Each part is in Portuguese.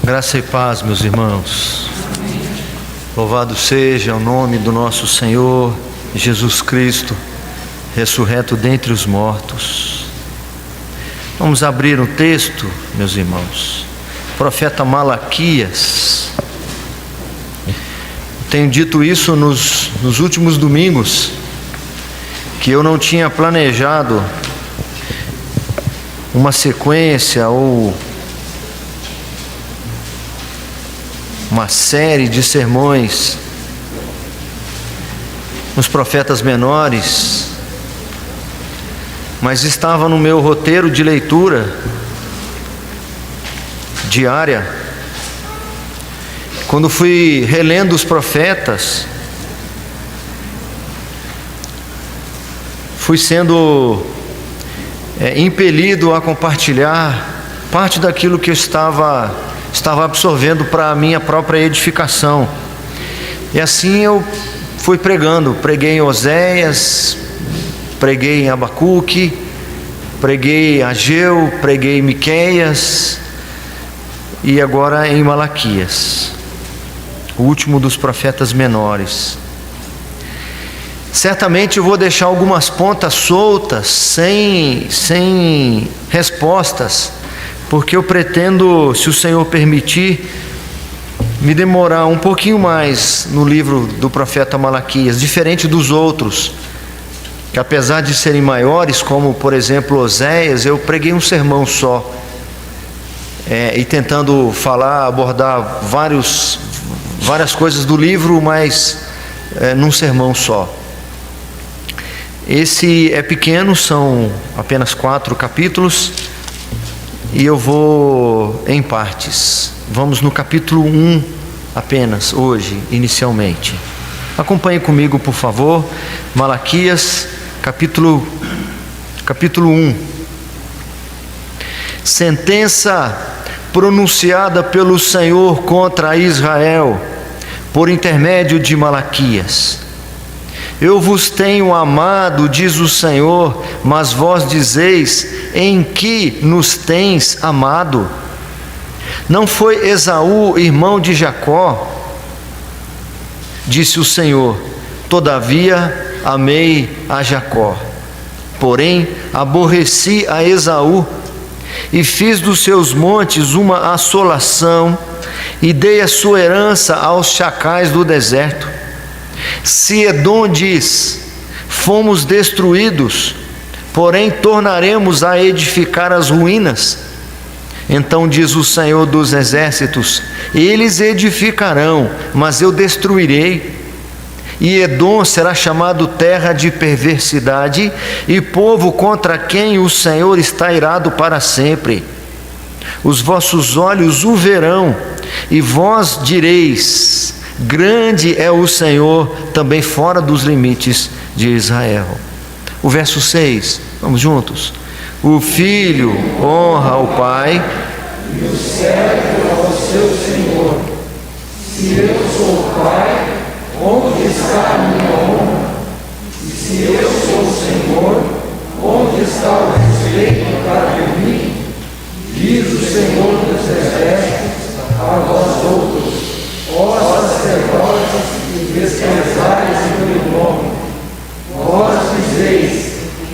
Graça e paz, meus irmãos. Louvado seja o nome do nosso Senhor Jesus Cristo, ressurreto dentre os mortos. Vamos abrir um texto, meus irmãos. Profeta Malaquias. Tenho dito isso nos últimos domingos, que eu não tinha planejado uma sequência ou uma série de sermões nos profetas menores, mas estava no meu roteiro de leitura diária. Quando fui relendo os profetas, fui sendo impelido a compartilhar parte daquilo que eu estava absorvendo para a minha própria edificação. E assim eu fui pregando. Preguei em Oséias, preguei em Abacuque, preguei em Ageu, preguei em Miqueias e agora em Malaquias, o último dos profetas menores. Certamente eu vou deixar algumas pontas soltas, sem respostas, porque eu pretendo, se o Senhor permitir, me demorar um pouquinho mais no livro do profeta Malaquias, diferente dos outros, que apesar de serem maiores, como por exemplo Oséias, eu preguei um sermão só, e tentando abordar várias coisas do livro, mas num sermão só. Esse é pequeno, são apenas 4 capítulos, e eu vou em partes. Vamos no capítulo 1 apenas, hoje, inicialmente. Acompanhe comigo, por favor. Malaquias, capítulo 1. Sentença pronunciada pelo Senhor contra Israel, por intermédio de Malaquias. Eu vos tenho amado, diz o Senhor, mas vós dizeis: em que nos tens amado? Não foi Esaú, irmão de Jacó? Disse o Senhor: todavia amei a Jacó, porém aborreci a Esaú, e fiz dos seus montes uma assolação, e dei a sua herança aos chacais do deserto. Se Edom diz: fomos destruídos, porém tornaremos a edificar as ruínas, então diz o Senhor dos exércitos: eles edificarão, mas eu destruirei. E Edom será chamado terra de perversidade, e povo contra quem o Senhor está irado para sempre. Os vossos olhos o verão, e vós direis: grande é o Senhor, também fora dos limites de Israel. O verso 6, vamos juntos. O filho honra o pai, e o servo ao seu senhor. Se eu sou o pai, onde está a minha honra? E se eu sou o Senhor, onde está o respeito para por mim? Diz o Senhor dos exércitos a vós outros: ó sacerdotes, e desprezais o meu nome. Vós dizeis: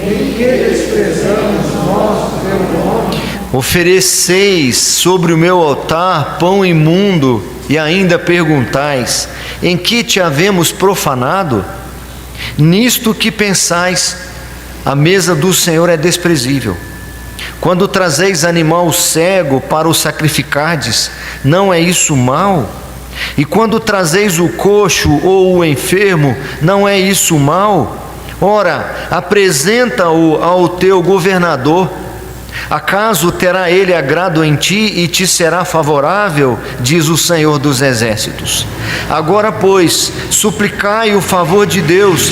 em que desprezamos nós o teu nome? Ofereceis sobre o meu altar pão imundo, e ainda perguntais: em que te havemos profanado? Nisto que pensais, a mesa do Senhor é desprezível. Quando trazeis animal cego para o sacrificardes, não é isso mal? E quando trazeis o coxo ou o enfermo, não é isso mal? Ora, apresenta-o ao teu governador. Acaso terá ele agrado em ti e te será favorável? Diz o Senhor dos exércitos. Agora, pois, suplicai o favor de Deus,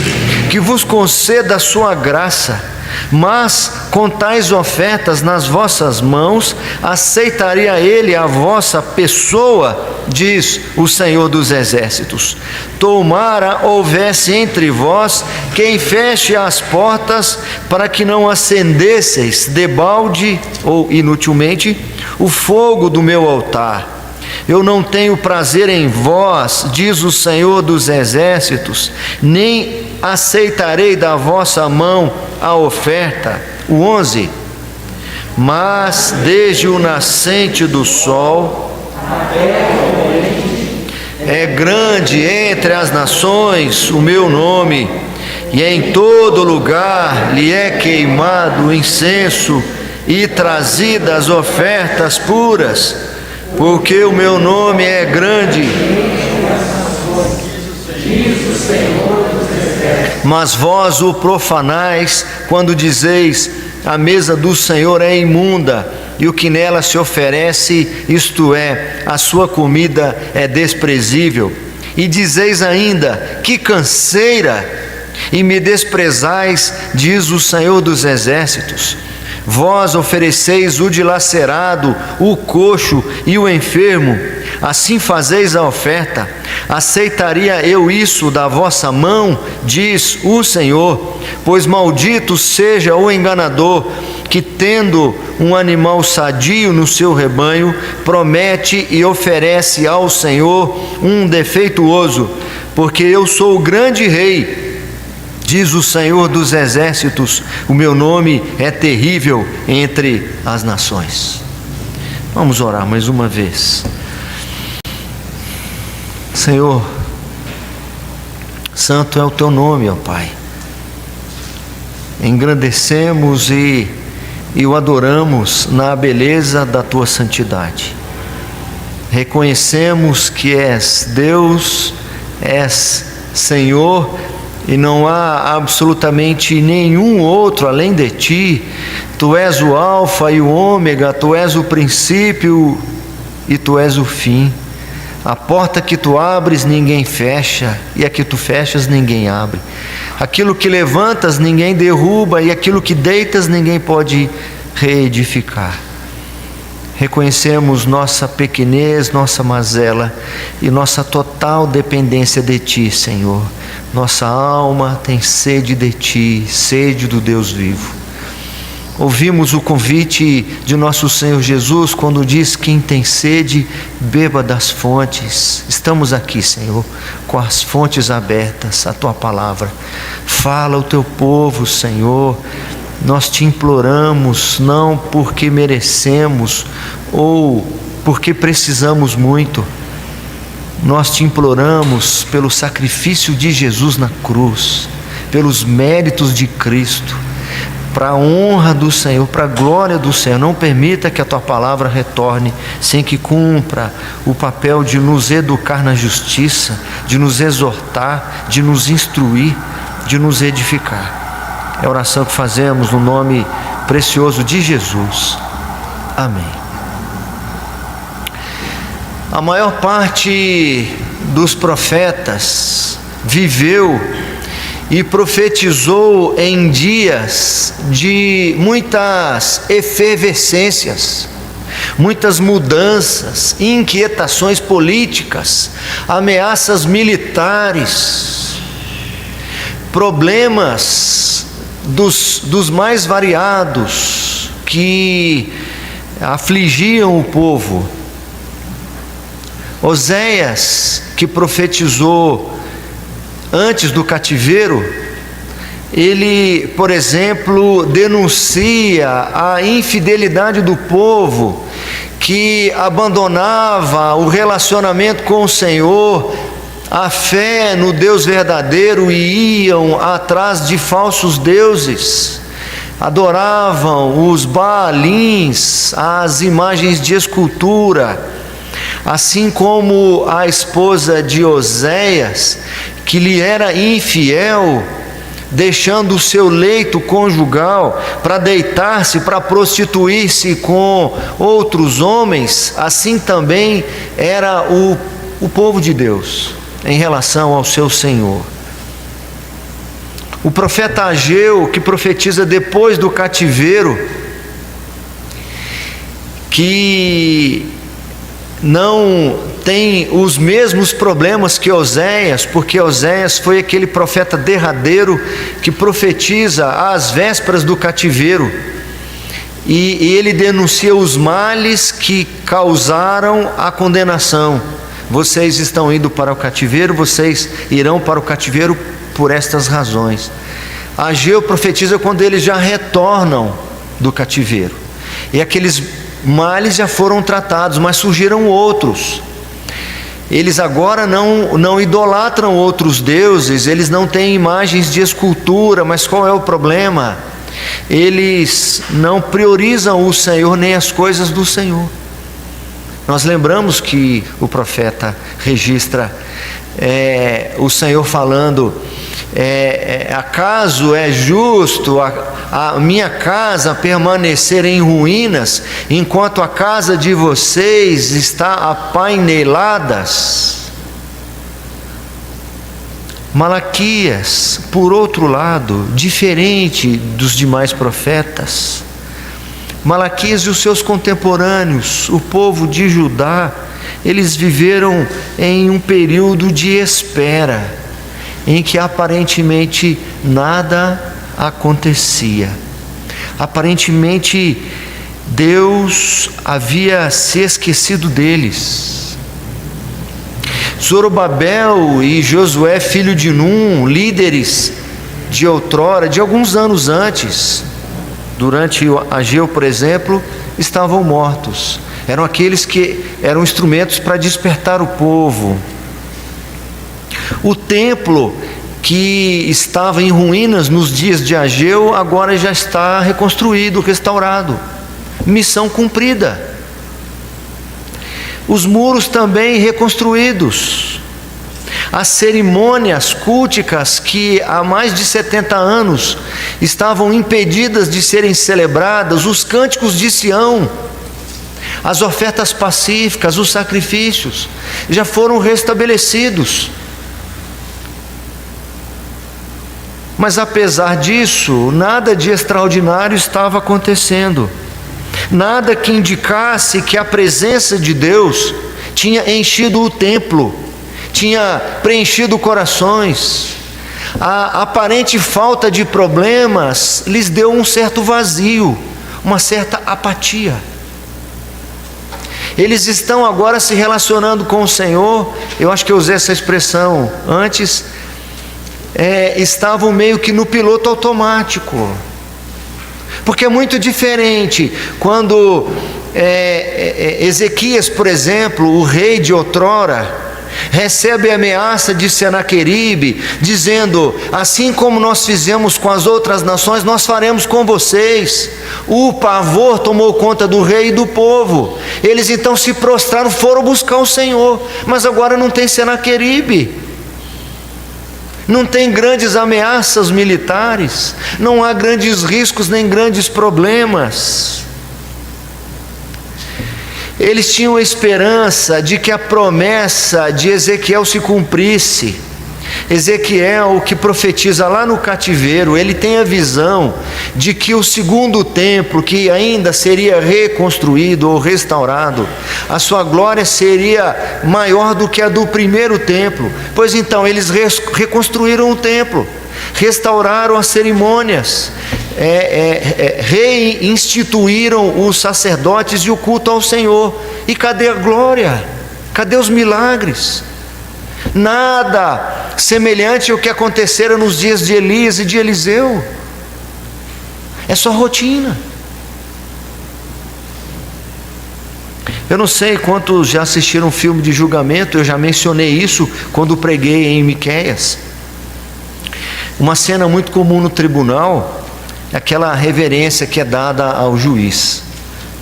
que vos conceda a sua graça. Mas com tais ofertas nas vossas mãos, aceitaria ele a vossa pessoa, diz o Senhor dos exércitos. Tomara houvesse entre vós quem feche as portas, para que não acendesseis debalde ou inutilmente o fogo do meu altar. Eu não tenho prazer em vós, diz o Senhor dos Exércitos, nem aceitarei da vossa mão a oferta. O 11. Mas desde o nascente do sol, é grande entre as nações o meu nome, e em todo lugar lhe é queimado o incenso e trazidas ofertas puras, porque o meu nome é grande. Mas vós o profanais quando dizeis: a mesa do Senhor é imunda, e o que nela se oferece, isto é, a sua comida, é desprezível. E dizeis ainda: que canseira! E me desprezais, diz o Senhor dos Exércitos. Vós ofereceis o dilacerado, o coxo e o enfermo, assim fazeis a oferta. Aceitaria eu isso da vossa mão, diz o Senhor? Pois maldito seja o enganador, que tendo um animal sadio no seu rebanho, promete e oferece ao Senhor um defeituoso. Porque eu sou o grande rei, diz o Senhor dos Exércitos, o meu nome é terrível entre as nações. Vamos orar mais uma vez. Senhor, santo é o teu nome, ó Pai. Engrandecemos e o adoramos na beleza da tua santidade. Reconhecemos que és Deus, és Senhor, e não há absolutamente nenhum outro além de ti. Tu és o alfa e o ômega, tu és o princípio e tu és o fim. A porta que tu abres ninguém fecha, e a que tu fechas ninguém abre. Aquilo que levantas ninguém derruba, e aquilo que deitas ninguém pode reedificar. Reconhecemos nossa pequenez, nossa mazela e nossa total dependência de ti, Senhor. Nossa alma tem sede de ti, sede do Deus vivo. Ouvimos o convite de nosso Senhor Jesus quando diz: quem tem sede, beba das fontes. Estamos aqui, Senhor, com as fontes abertas, a tua palavra. Fala ao teu povo, Senhor. Nós te imploramos, não porque merecemos ou porque precisamos muito. Nós te imploramos pelo sacrifício de Jesus na cruz, pelos méritos de Cristo, para a honra do Senhor, para a glória do Senhor. Não permita que a tua palavra retorne sem que cumpra o papel de nos educar na justiça, de nos exortar, de nos instruir, de nos edificar. É a oração que fazemos no nome precioso de Jesus. Amém. A maior parte dos profetas viveu e profetizou em dias de muitas efervescências, muitas mudanças, inquietações políticas, ameaças militares, problemas dos mais variados que afligiam o povo. Oséias, que profetizou antes do cativeiro, ele, por exemplo, denuncia a infidelidade do povo que abandonava o relacionamento com o Senhor, a fé no Deus verdadeiro, e iam atrás de falsos deuses, adoravam os Baalins, as imagens de escultura, assim como a esposa de Oséias, que lhe era infiel, deixando o seu leito conjugal para deitar-se, para prostituir-se com outros homens. Assim também era o povo de Deus em relação ao seu Senhor. O profeta Ageu, que profetiza depois do cativeiro, que não tem os mesmos problemas que Oséias, porque Oséias foi aquele profeta derradeiro que profetiza às vésperas do cativeiro. e ele denuncia os males que causaram a condenação. Vocês estão indo para o cativeiro, vocês irão para o cativeiro por estas razões. Ageu profetiza quando eles já retornam do cativeiro, e aqueles males já foram tratados, mas surgiram outros. Eles agora não idolatram outros deuses, eles não têm imagens de escultura, mas qual é o problema? Eles não priorizam o Senhor nem as coisas do Senhor. Nós lembramos que o profeta registra o Senhor falando: acaso é justo a minha casa permanecer em ruínas, enquanto a casa de vocês está apaineladas? Malaquias, por outro lado, diferente dos demais profetas, Malaquias e os seus contemporâneos, o povo de Judá, eles viveram em um período de espera, em que aparentemente nada acontecia. Aparentemente Deus havia se esquecido deles. Zorobabel e Josué, filho de Num, líderes de outrora, de alguns anos antes, durante Ageu, por exemplo, estavam mortos. Eram aqueles que eram instrumentos para despertar o povo. O templo que estava em ruínas nos dias de Ageu, agora já está reconstruído, restaurado. Missão cumprida. Os muros também reconstruídos. As cerimônias culticas que há mais de 70 anos estavam impedidas de serem celebradas, os cânticos de Sião, as ofertas pacíficas, os sacrifícios, já foram restabelecidos. Mas apesar disso, nada de extraordinário estava acontecendo. Nada que indicasse que a presença de Deus tinha enchido o templo, tinha preenchido corações. A aparente falta de problemas lhes deu um certo vazio, uma certa apatia. Eles estão agora se relacionando com o Senhor. Eu acho que eu usei essa expressão antes. Estavam meio que no piloto automático. Porque é muito diferente quando Ezequias, por exemplo, o rei de outrora, recebe a ameaça de Senaqueribe, dizendo: assim como nós fizemos com as outras nações, nós faremos com vocês. O pavor tomou conta do rei e do povo. Eles então se prostraram, foram buscar o Senhor. Mas agora não tem Senaqueribe, não tem grandes ameaças militares, não há grandes riscos nem grandes problemas. Eles tinham a esperança de que a promessa de Ezequiel se cumprisse. Ezequiel, que profetiza lá no cativeiro, ele tem a visão de que o segundo templo, que ainda seria reconstruído ou restaurado, a sua glória seria maior do que a do primeiro templo. Pois então eles reconstruíram o templo, restauraram as cerimônias, reinstituíram os sacerdotes e o culto ao Senhor. E cadê a glória? Cadê os milagres? Nada semelhante ao que acontecera nos dias de Elias e de Eliseu. É só rotina. Eu não sei quantos já assistiram um filme de julgamento. Eu já mencionei isso quando preguei em Miqueias. Uma cena muito comum no tribunal é aquela reverência que é dada ao juiz.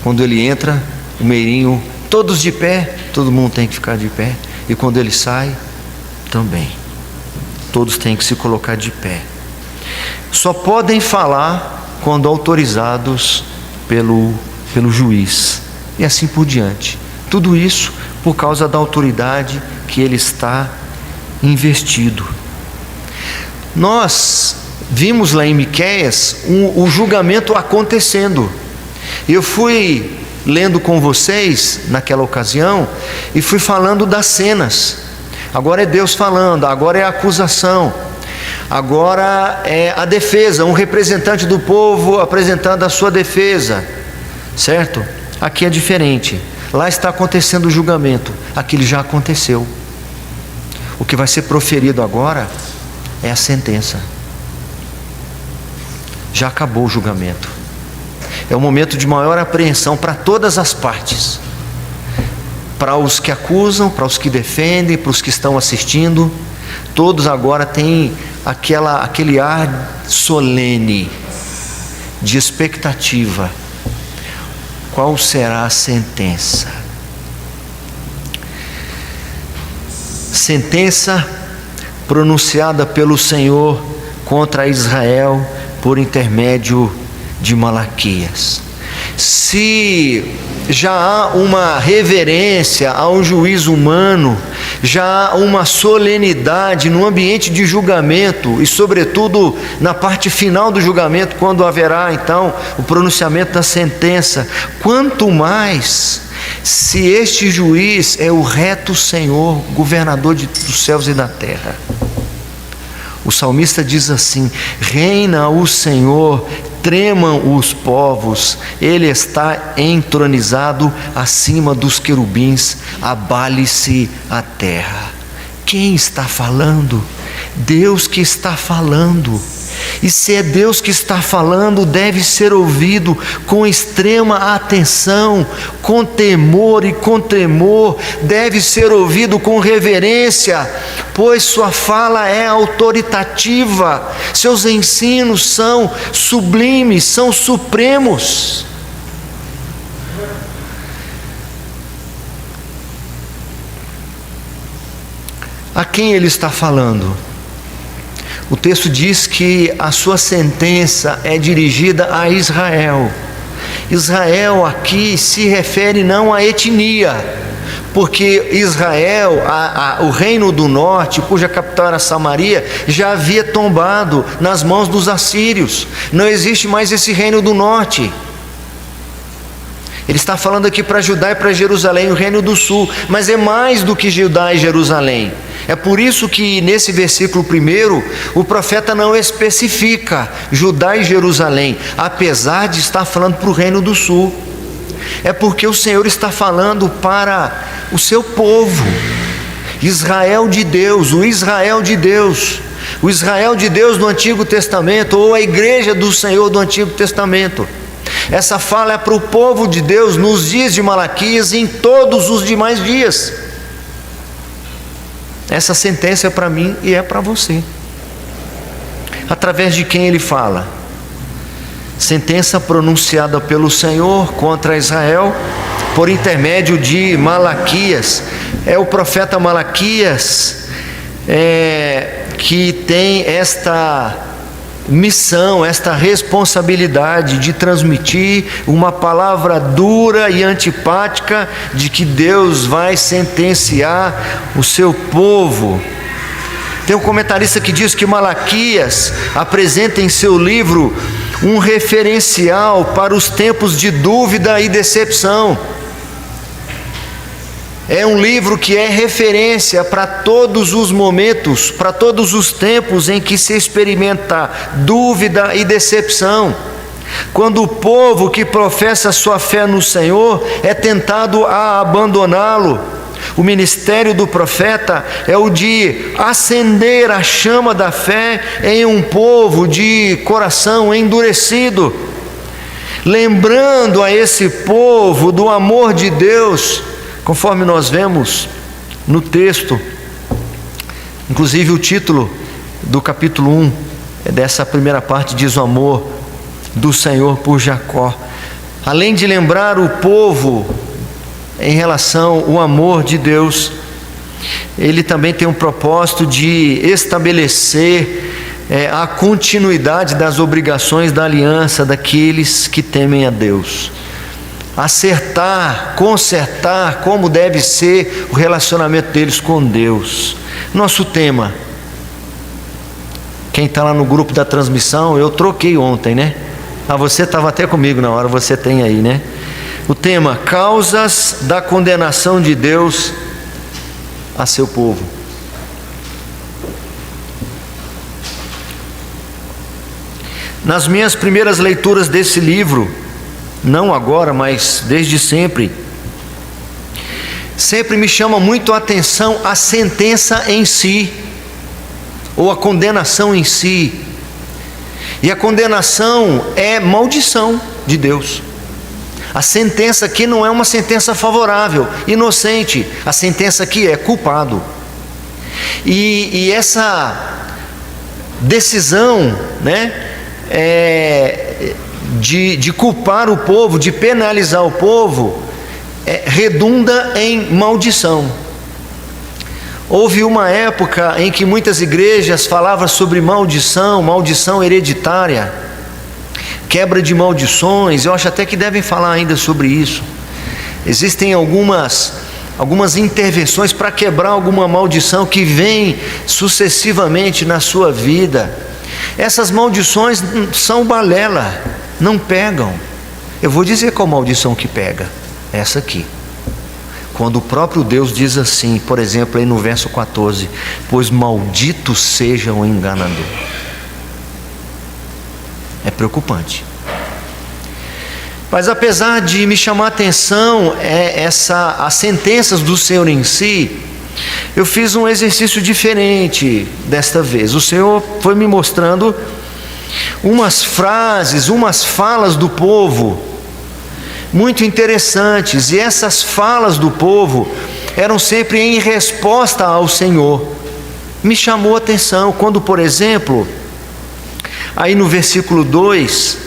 Quando ele entra, o meirinho, todos de pé, todo mundo tem que ficar de pé. E quando ele sai, também. Todos têm que se colocar de pé. Só podem falar quando autorizados pelo juiz. E assim por diante. Tudo isso por causa da autoridade que ele está investido. Nós vimos lá em Miqueias o julgamento acontecendo. Eu fui lendo com vocês naquela ocasião e fui falando das cenas. Agora é Deus falando, agora é a acusação, agora é a defesa, um representante do povo apresentando a sua defesa. certo? Aqui é diferente. Lá está acontecendo o julgamento, aqui ele já aconteceu. O que vai ser proferido agora é a sentença. Já acabou o julgamento. É um momento de maior apreensão para todas as partes. Para os que acusam, para os que defendem, para os que estão assistindo. Todos agora têm aquele ar solene, de expectativa. Qual será a sentença? Sentença pronunciada pelo Senhor contra Israel por intermédio de Malaquias. Se já há uma reverência ao juízo humano, já há uma solenidade no ambiente de julgamento, e sobretudo na parte final do julgamento, quando haverá então o pronunciamento da sentença, quanto mais se este juiz é o reto Senhor, governador dos céus e da terra. O salmista diz assim: reina o Senhor, tremam os povos, ele está entronizado acima dos querubins, abale-se a terra. Quem está falando? Deus que está falando. E se é Deus que está falando, deve ser ouvido com extrema atenção, com temor e com tremor, deve ser ouvido com reverência, pois sua fala é autoritativa, seus ensinos são sublimes, são supremos. A quem ele está falando? O texto diz que a sua sentença é dirigida a Israel. Israel aqui se refere não à etnia, porque Israel, o reino do norte, cuja capital era Samaria, já havia tombado nas mãos dos assírios. Não existe mais esse reino do norte. Ele está falando aqui para Judá e para Jerusalém, o reino do sul, mas é mais do que Judá e Jerusalém. É por isso que nesse versículo 1, o profeta não especifica Judá e Jerusalém, apesar de estar falando para o reino do sul. É porque o Senhor está falando para o seu povo, Israel de Deus, o Israel de Deus. O Israel de Deus do Antigo Testamento, ou a igreja do Senhor do Antigo Testamento. Essa fala é para o povo de Deus nos dias de Malaquias e em todos os demais dias. Essa sentença é para mim e é para você. Através de quem ele fala? Sentença pronunciada pelo Senhor contra Israel por intermédio de Malaquias. É o profeta Malaquias que tem esta missão, esta responsabilidade de transmitir uma palavra dura e antipática de que Deus vai sentenciar o seu povo. Tem um comentarista que diz que Malaquias apresenta em seu livro um referencial para os tempos de dúvida e decepção. É um livro que é referência para todos os momentos, para todos os tempos em que se experimenta dúvida e decepção. Quando o povo que professa sua fé no Senhor é tentado a abandoná-lo. O ministério do profeta é o de acender a chama da fé em um povo de coração endurecido, lembrando a esse povo do amor de Deus, conforme nós vemos no texto. Inclusive o título do capítulo 1 dessa primeira parte diz o amor do Senhor por Jacó. Além de lembrar o povo em relação ao amor de Deus, ele também tem um propósito de estabelecer a continuidade das obrigações da aliança daqueles que temem a Deus. Acertar, consertar como deve ser o relacionamento deles com Deus. Nosso tema, quem está lá no grupo da transmissão, eu troquei ontem, né? Você estava até comigo na hora, você tem aí, né? O tema, causas da condenação de Deus a seu povo. Nas minhas primeiras leituras desse livro, não agora, mas desde sempre, sempre me chama muito a atenção a sentença em si, ou a condenação em si. E a condenação é maldição de Deus. A sentença aqui não é uma sentença favorável, inocente. A sentença aqui é culpado. E essa decisão, de culpar o povo, de penalizar o povo, redunda em maldição. Houve uma época em que muitas igrejas falavam sobre maldição hereditária, quebra de maldições. Eu acho até que devem falar ainda sobre isso. Existem algumas intervenções para quebrar alguma maldição que vem sucessivamente na sua vida. Essas maldições são balela, não pegam. Eu vou dizer qual maldição que pega. Essa aqui. Quando o próprio Deus diz assim, por exemplo, aí no verso 14: pois maldito seja o enganador. É preocupante. Mas apesar de me chamar a atenção as sentenças do Senhor em si, eu fiz um exercício diferente desta vez. O Senhor foi me mostrando umas frases, umas falas do povo muito interessantes, e essas falas do povo eram sempre em resposta ao Senhor. Me chamou a atenção quando, por exemplo, aí no versículo 2,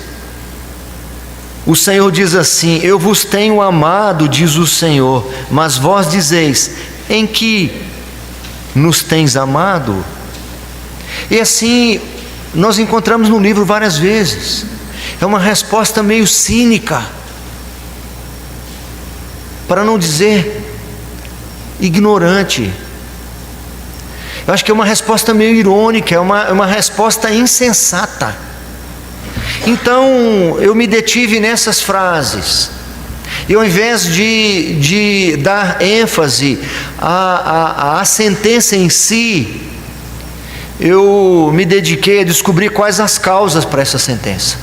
o Senhor diz assim: eu vos tenho amado, diz o Senhor, mas vós dizeis, em que nos tens amado? E assim nós encontramos no livro várias vezes. É uma resposta meio cínica, para não dizer ignorante. Eu acho que é uma resposta meio irônica, é uma resposta insensata. Então eu me detive nessas frases, e ao invés de dar ênfase à sentença em si, eu me dediquei a descobrir quais as causas para essa sentença.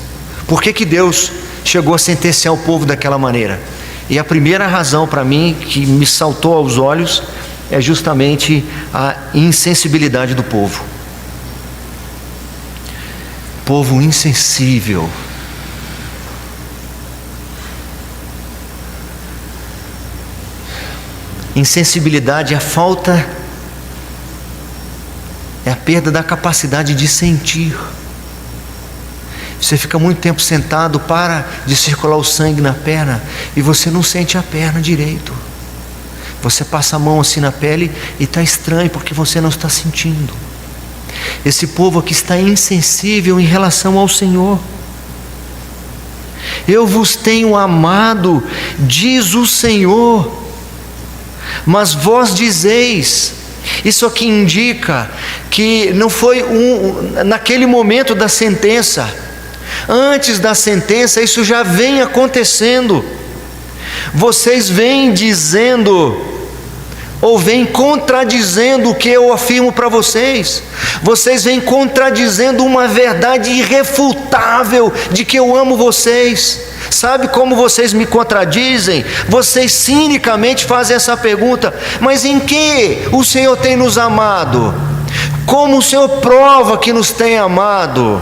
Por que Deus chegou a sentenciar o povo daquela maneira? E a primeira razão para mim, que me saltou aos olhos, é justamente a insensibilidade do povo. Povo insensível. Insensibilidade é a falta, é a perda da capacidade de sentir. Você fica muito tempo sentado, para de circular o sangue na perna e você não sente a perna direito. Você passa a mão assim na pele e está estranho porque você não está sentindo. Esse povo aqui está insensível em relação ao Senhor. Eu vos tenho amado, diz o Senhor, mas vós dizeis. Isso aqui indica que não foi naquele momento da sentença. Antes da sentença, isso já vem acontecendo. Vocês vêm dizendo, ou vêm contradizendo o que eu afirmo para vocês. Vocês vêm contradizendo uma verdade irrefutável de que eu amo vocês. Sabe como vocês me contradizem? Vocês cinicamente fazem essa pergunta: mas em que o Senhor tem nos amado? Como o Senhor prova que nos tem amado?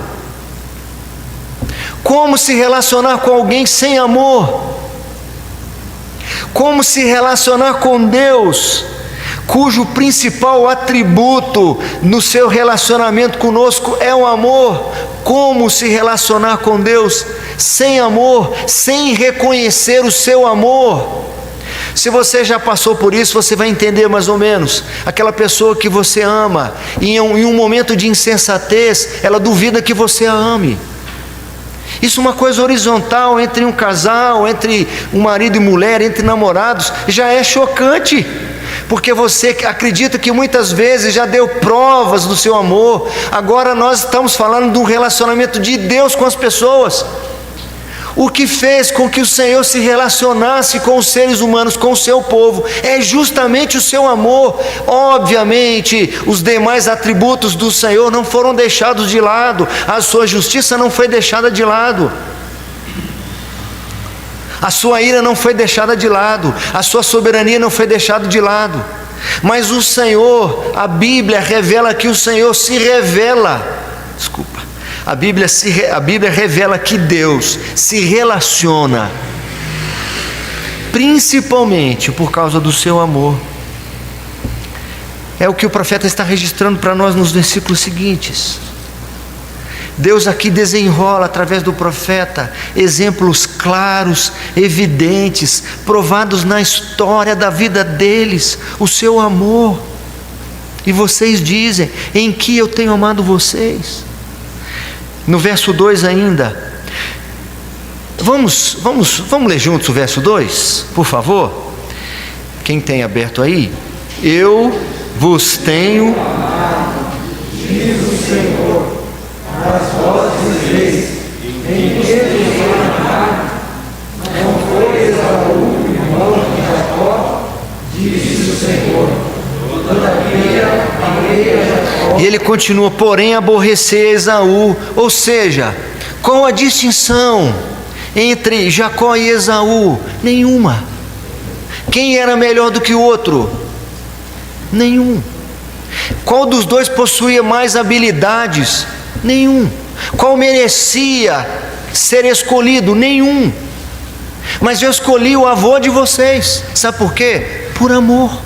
Como se relacionar com alguém sem amor? Como se relacionar com Deus, cujo principal atributo no seu relacionamento conosco é o amor? Como se relacionar com Deus sem amor, sem reconhecer o seu amor? Se você já passou por isso, você vai entender mais ou menos. Aquela pessoa que você ama, em um momento de insensatez, ela duvida que você a ame. Isso é uma coisa horizontal entre um casal, entre um marido e mulher, entre namorados, já é chocante, porque você acredita que muitas vezes já deu provas do seu amor. Agora nós estamos falando de um relacionamento de Deus com as pessoas. O que fez com que o Senhor se relacionasse com os seres humanos, com o seu povo, é justamente o seu amor. Obviamente, os demais atributos do Senhor não foram deixados de lado, a sua justiça não foi deixada de lado. A sua ira não foi deixada de lado, a sua soberania não foi deixada de lado. Mas o Senhor, a Bíblia revela que o Senhor se revela. Desculpa. A Bíblia revela que Deus se relaciona principalmente por causa do seu amor. É o que o profeta está registrando para nós nos versículos seguintes. Deus aqui desenrola através do profeta exemplos claros, evidentes, provados na história da vida deles, o seu amor. E vocês dizem: em que eu tenho amado vocês? No verso 2 ainda, vamos ler juntos o verso 2, por favor? Quem tem aberto aí? Eu vos tenho amado, diz o Senhor, mas vós dizeis: em que vos foi amado? Não foi Esaú, irmão de Jacó? Diz o Senhor. Todavia amei a Jacó. E ele continua: porém aborrecer Esaú. Ou seja, qual a distinção entre Jacó e Esaú? Nenhuma. Quem era melhor do que o outro? Nenhum. Qual dos dois possuía mais habilidades? Nenhum. Qual merecia ser escolhido? Nenhum. Mas eu escolhi o avô de vocês. Sabe por quê? Por amor.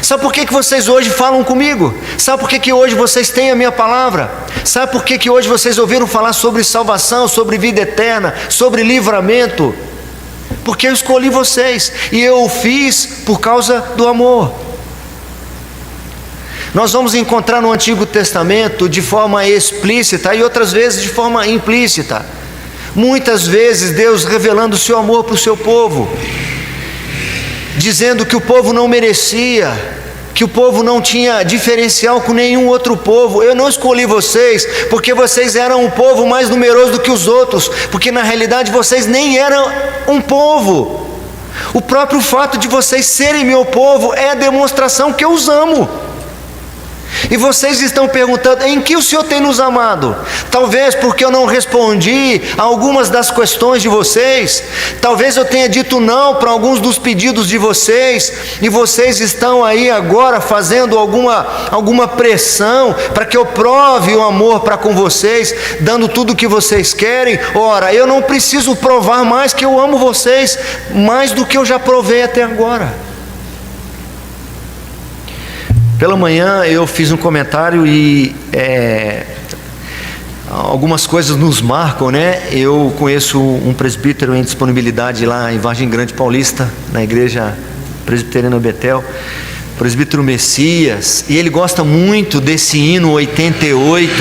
Sabe por que vocês hoje falam comigo? Sabe por que hoje vocês têm a minha palavra? Sabe por que hoje vocês ouviram falar sobre salvação, sobre vida eterna, sobre livramento? Porque eu escolhi vocês, e eu o fiz por causa do amor. Nós vamos encontrar no Antigo Testamento de forma explícita e outras vezes de forma implícita. Muitas vezes Deus revelando o seu amor para o seu povo, dizendo que o povo não merecia, que o povo não tinha diferencial com nenhum outro povo. Eu não escolhi vocês porque vocês eram um povo mais numeroso do que os outros, porque na realidade vocês nem eram um povo. O próprio fato de vocês serem meu povo é a demonstração que eu os amo. E vocês estão perguntando: em que o Senhor tem nos amado? Talvez porque eu não respondi a algumas das questões de vocês. Talvez eu tenha dito não para alguns dos pedidos de vocês, e vocês estão aí agora fazendo alguma pressão para que eu prove o amor para com vocês, dando tudo o que vocês querem. Ora, eu não preciso provar mais que eu amo vocês, mais do que eu já provei até agora. Pela manhã eu fiz um comentário e algumas coisas nos marcam, né? Eu conheço um presbítero em disponibilidade lá em Vargem Grande Paulista, na igreja presbiteriana Betel, presbítero Messias, e ele gosta muito desse hino 88.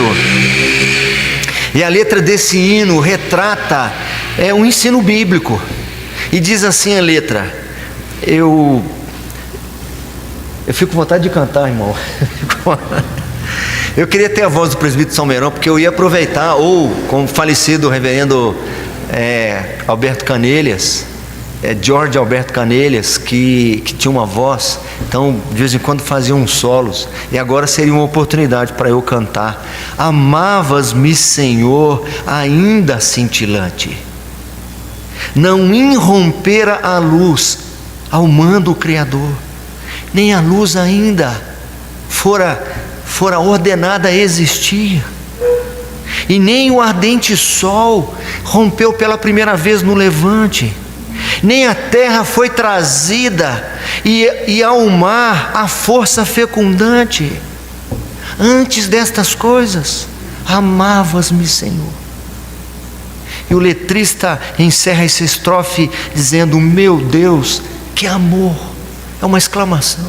E a letra desse hino retrata um ensino bíblico. E diz assim a letra: eu fico com vontade de cantar, irmão. Eu queria ter a voz do presbítero Salmeirão, porque eu ia aproveitar, ou como falecido reverendo Alberto Canelhas, George Alberto Canelhas, que tinha uma voz, então de vez em quando fazia uns solos, e agora seria uma oportunidade para eu cantar. Amavas-me, Senhor, ainda cintilante, não irrompera a luz ao mando o Criador, nem a luz ainda fora ordenada a existir, e nem o ardente sol rompeu pela primeira vez no levante, nem a terra foi trazida, e ao mar a força fecundante. Antes destas coisas, amavas-me, Senhor. E o letrista encerra essa estrofe dizendo: meu Deus, que amor! É uma exclamação.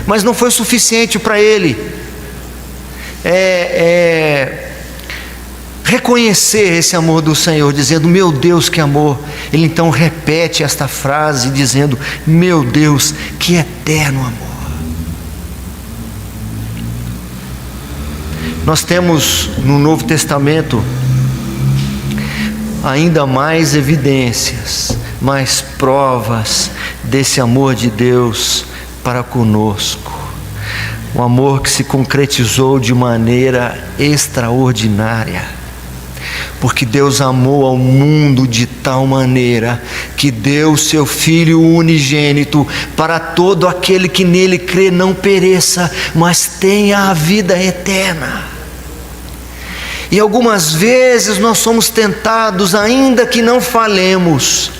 Mas não foi suficiente para ele reconhecer esse amor do Senhor, dizendo: meu Deus, que amor. Ele então repete esta frase dizendo: meu Deus, que eterno amor. Nós temos no Novo Testamento ainda mais evidências, mais provas desse amor de Deus para conosco. Um amor que se concretizou de maneira extraordinária. Porque Deus amou ao mundo de tal maneira que deu o seu Filho unigênito para todo aquele que nele crê não pereça, mas tenha a vida eterna. E algumas vezes nós somos tentados, ainda que não falemos,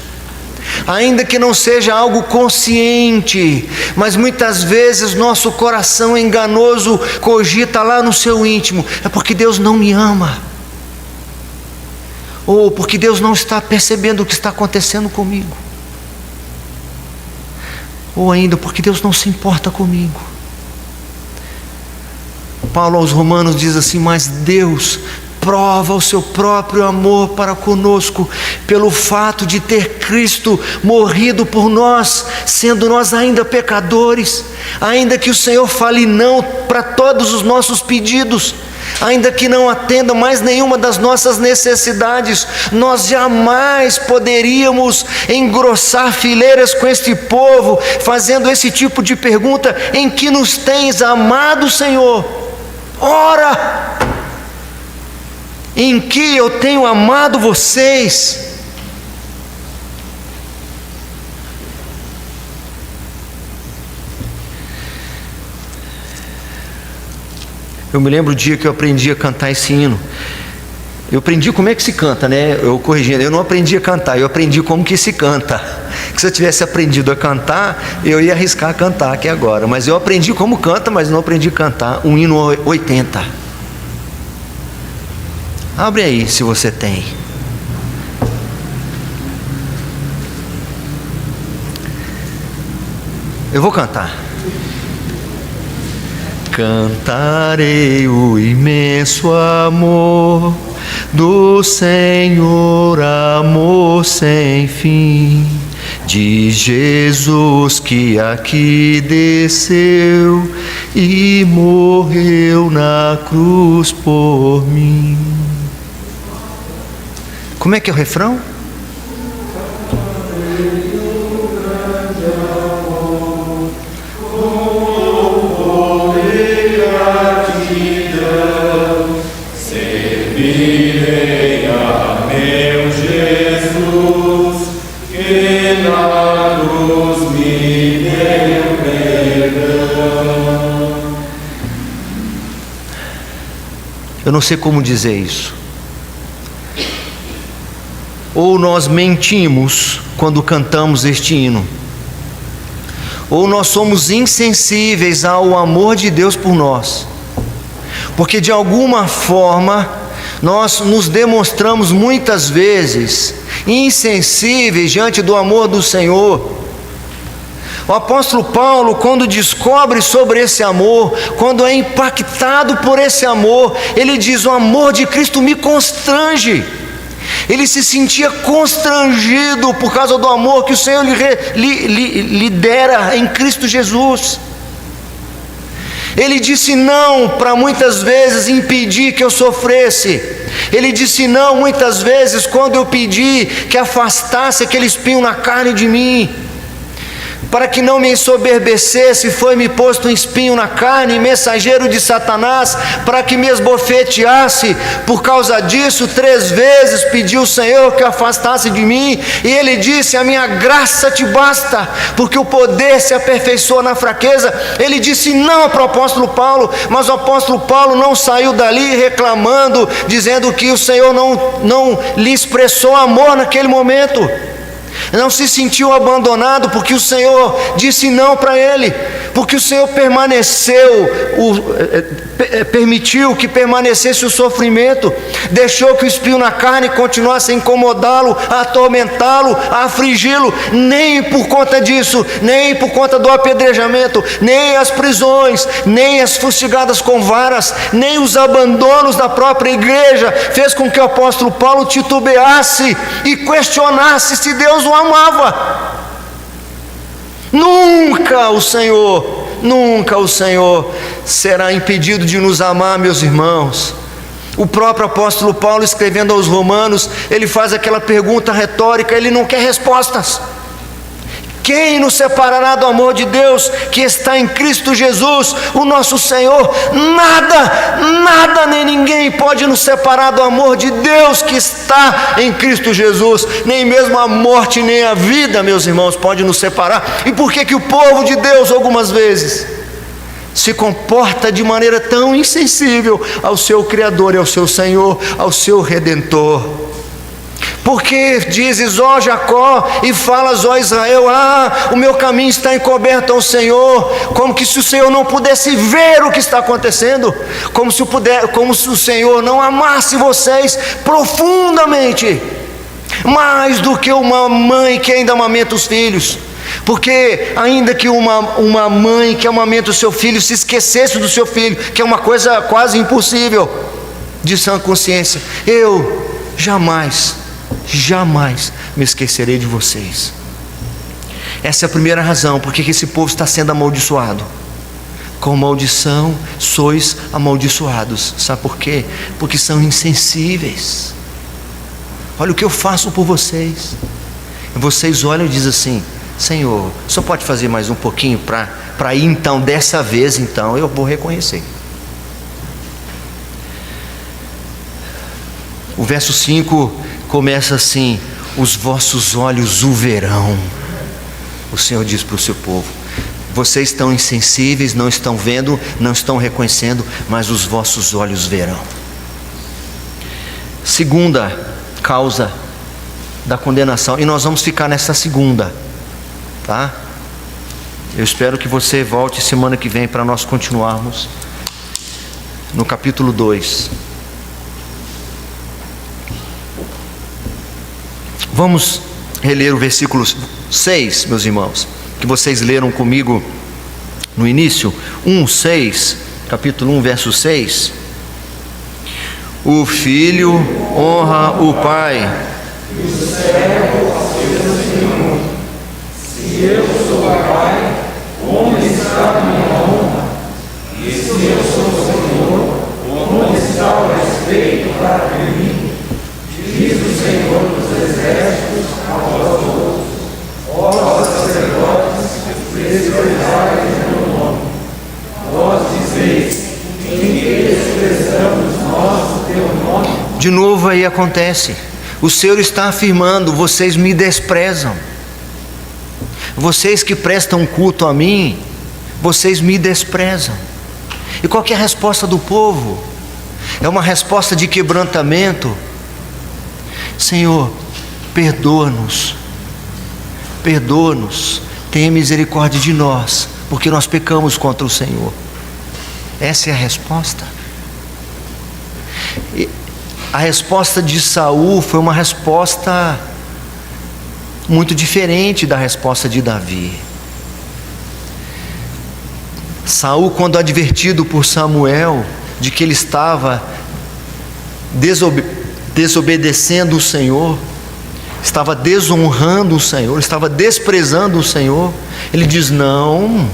ainda que não seja algo consciente, mas muitas vezes nosso coração enganoso cogita lá no seu íntimo: é porque Deus não me ama, ou porque Deus não está percebendo o que está acontecendo comigo, ou ainda porque Deus não se importa comigo. Paulo aos Romanos diz assim: mas Deus prova o seu próprio amor para conosco pelo fato de ter Cristo morrido por nós, sendo nós ainda pecadores. Ainda que o Senhor fale não para todos os nossos pedidos, ainda que não atenda mais nenhuma das nossas necessidades, nós jamais poderíamos engrossar fileiras com este povo, fazendo esse tipo de pergunta: em que nos tens amado, Senhor? Ora, em que eu tenho amado vocês? Eu me lembro o dia que eu aprendi a cantar esse hino. Eu aprendi como é que se canta, né? Eu não aprendi a cantar, eu aprendi como que se canta. Que se eu tivesse aprendido a cantar, eu ia arriscar a cantar aqui agora. Mas eu aprendi como canta, mas não aprendi a cantar um hino 80. Abre aí se você tem. Eu vou cantar. Cantarei o imenso amor do Senhor, amor sem fim, de Jesus que aqui desceu e morreu na cruz por mim. Como é que é o refrão? Servirei a meu Jesus, que na cruz me deu perdão. Eu não sei como dizer isso. Ou nós mentimos quando cantamos este hino, ou nós somos insensíveis ao amor de Deus por nós, porque de alguma forma nós nos demonstramos muitas vezes insensíveis diante do amor do Senhor. O apóstolo Paulo, quando descobre sobre esse amor, quando é impactado por esse amor, ele diz: o amor de Cristo me constrange. Ele se sentia constrangido por causa do amor que o Senhor lhe dera em Cristo Jesus. Ele disse não para muitas vezes impedir que eu sofresse. Ele disse não muitas vezes quando eu pedi que afastasse aquele espinho na carne de mim. Para que não me ensoberbecesse, foi-me posto um espinho na carne, mensageiro de Satanás, para que me esbofeteasse. Por causa disso, 3 vezes pedi ao Senhor que afastasse de mim, e Ele disse: a minha graça te basta, porque o poder se aperfeiçoa na fraqueza. Ele disse não para o apóstolo Paulo, mas o apóstolo Paulo não saiu dali reclamando, dizendo que o Senhor não lhe expressou amor naquele momento. Não se sentiu abandonado porque o Senhor disse não para ele, porque o Senhor permitiu que permanecesse o sofrimento, deixou que o espinho na carne continuasse a incomodá-lo, a atormentá-lo, a afligi-lo. Nem por conta disso, nem por conta do apedrejamento, nem as prisões, nem as fustigadas com varas, nem os abandonos da própria igreja fez com que o apóstolo Paulo titubeasse e questionasse se Deus o amava. Nunca o Senhor será impedido de nos amar, meus irmãos. O próprio apóstolo Paulo, escrevendo aos Romanos, ele faz aquela pergunta retórica, ele não quer respostas. Quem nos separará do amor de Deus que está em Cristo Jesus, o nosso Senhor? Nada nem ninguém pode nos separar do amor de Deus que está em Cristo Jesus. Nem mesmo a morte nem a vida, meus irmãos, pode nos separar. E por que o povo de Deus algumas vezes se comporta de maneira tão insensível ao seu Criador e ao seu Senhor, ao seu Redentor? Porque dizes, ó Jacó, e falas, ó Israel, o meu caminho está encoberto ao Senhor, como que se o Senhor não pudesse ver o que está acontecendo, como se o Senhor não amasse vocês profundamente, mais do que uma mãe que ainda amamenta os filhos. Porque ainda que uma mãe que amamenta o seu filho se esquecesse do seu filho, que é uma coisa quase impossível, de sã consciência, eu jamais me esquecerei de vocês. Essa é a primeira razão porque esse povo está sendo amaldiçoado. Com maldição sois amaldiçoados. Sabe por quê? Porque são insensíveis. Olha o que eu faço por vocês. Vocês olham e dizem assim: Senhor, só pode fazer mais um pouquinho para ir então, dessa vez então eu vou reconhecer. O verso 5 começa assim: os vossos olhos o verão. O Senhor diz para o seu povo: vocês estão insensíveis, não estão vendo, não estão reconhecendo, mas os vossos olhos verão. Segunda causa da condenação, e nós vamos ficar nessa segunda, tá? Eu espero que você volte semana que vem para nós continuarmos no capítulo 2. Vamos reler o versículo 6, meus irmãos, que vocês leram comigo no início. 1:6, capítulo 1, verso 6. O filho honra o pai. E o servo ao seu senhor. Se eu sou pai, onde está a minha honra? E se eu sou senhor, onde está o respeito para mim? Diz o Senhor dos exércitos a vós outros: ó sacerdotes, desprezai o meu nome. Vós dizeis: em que desprezamos nós o teu nome? De novo aí acontece. O Senhor está afirmando: vocês me desprezam. Vocês que prestam culto a mim, vocês me desprezam. E qual que é a resposta do povo? É uma resposta de quebrantamento. Senhor, perdoa-nos, tenha misericórdia de nós, porque nós pecamos contra o Senhor. Essa é a resposta. E a resposta de Saul foi uma resposta muito diferente da resposta de Davi. Saul, quando advertido por Samuel de que ele estava desobedecendo o Senhor, estava desonrando o Senhor, estava desprezando o Senhor, ele diz: não,